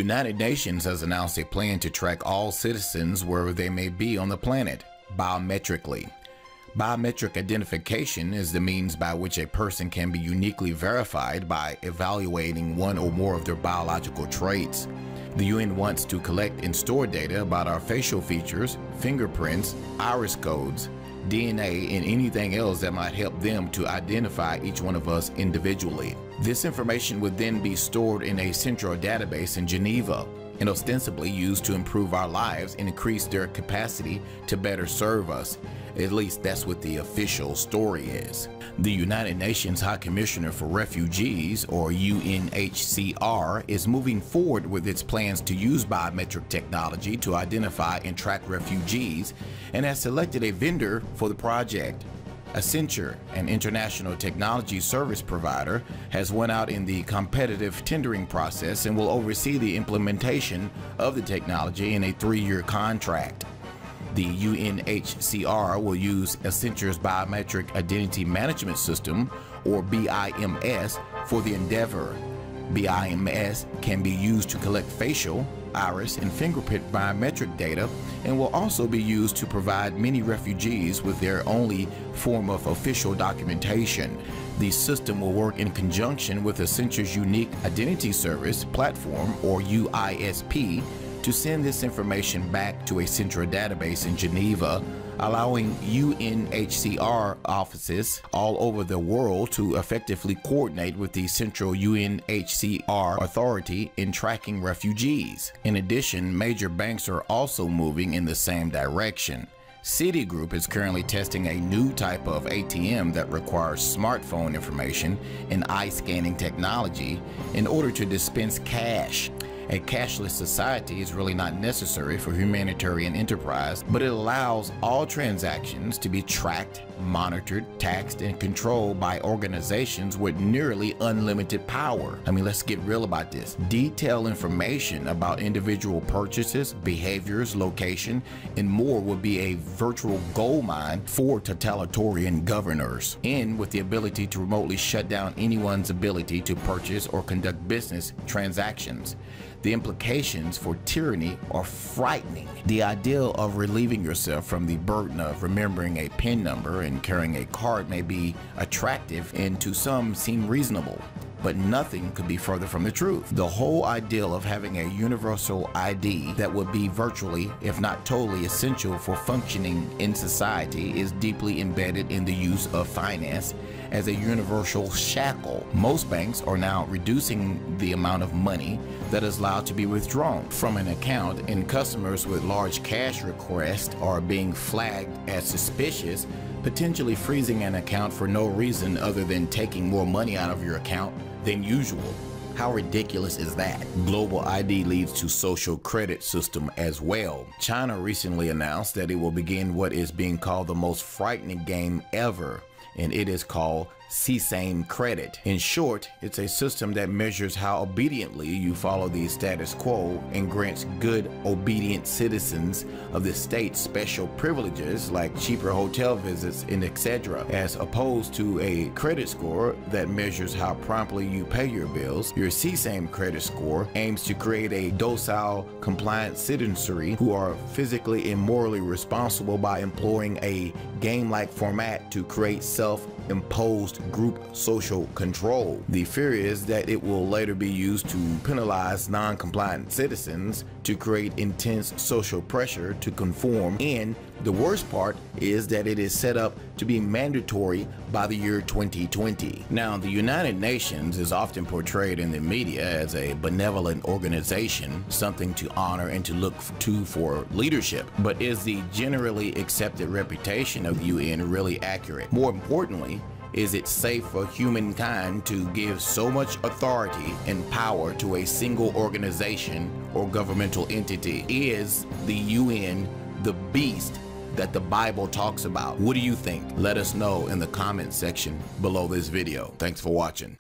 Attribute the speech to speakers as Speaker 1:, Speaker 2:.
Speaker 1: United Nations has announced a plan to track all citizens wherever they may be on the planet biometrically. Biometric identification is the means by which a person can be uniquely verified by evaluating one or more of their biological traits. The UN wants to collect and store data about our facial features, fingerprints, iris codes, DNA, and anything else that might help them to identify each one of us individually. This information would then be stored in a central database in Geneva and ostensibly used to improve our lives and increase their capacity to better serve us. At least that's what the official story is. The United Nations High Commissioner for Refugees, or UNHCR, is moving forward with its plans to use biometric technology to identify and track refugees and has selected a vendor for the project. Accenture, an international technology service provider, has won out in the competitive tendering process and will oversee the implementation of the technology in a 3-year contract. The UNHCR will use Accenture's Biometric Identity Management System, or BIMS, for the endeavor. BIMS can be used to collect facial, iris, and fingerprint biometric data and will also be used to provide many refugees with their only form of official documentation. The system will work in conjunction with Accenture's Unique Identity Service Platform, or UISP, to send this information back to a central database in Geneva, allowing UNHCR offices all over the world to effectively coordinate with the central UNHCR authority in tracking refugees. In addition, major banks are also moving in the same direction. Citigroup is currently testing a new type of ATM that requires smartphone information and eye scanning technology in order to dispense cash. A cashless society is really not necessary for humanitarian enterprise, but it allows all transactions to be tracked, monitored, taxed, and controlled by organizations with nearly unlimited power. I mean, let's get real about this. Detailed information about individual purchases, behaviors, location, and more will be a virtual goldmine for totalitarian governors, and with the ability to remotely shut down anyone's ability to purchase or conduct business transactions. The implications for tyranny are frightening. The idea of relieving yourself from the burden of remembering a PIN number and carrying a card may be attractive and to some seem reasonable, but nothing could be further from the truth. The whole ideal of having a universal ID that would be virtually, if not totally, essential for functioning in society is deeply embedded in the use of finance as a universal shackle. Most banks are now reducing the amount of money that is allowed to be withdrawn from an account, and customers with large cash requests are being flagged as suspicious, potentially freezing an account for no reason other than taking more money out of your account than usual. How ridiculous is that? Global ID leads to social credit system as well. China recently announced that it will begin what is being called the most frightening game ever, and it is called CSAM credit. In short, it's a system that measures how obediently you follow the status quo and grants good, obedient citizens of the state special privileges like cheaper hotel visits and etc., as opposed to a credit score that measures how promptly you pay your bills. Your CSAM credit score aims to create a docile, compliant citizenry who are physically and morally responsible by employing a game-like format to create self-imposed group social control. The fear is that it will later be used to penalize non-compliant citizens, to create intense social pressure to conform, and the worst part is that it is set up to be mandatory by the year 2020. Now, the United Nations is often portrayed in the media as a benevolent organization, something to honor and to look to for leadership. But is the generally accepted reputation of the UN really accurate? More importantly, is it safe for humankind to give so much authority and power to a single organization or governmental entity? Is the UN the beast that the Bible talks about? What do you think? Let us know in the comment section below this video. Thanks for watching.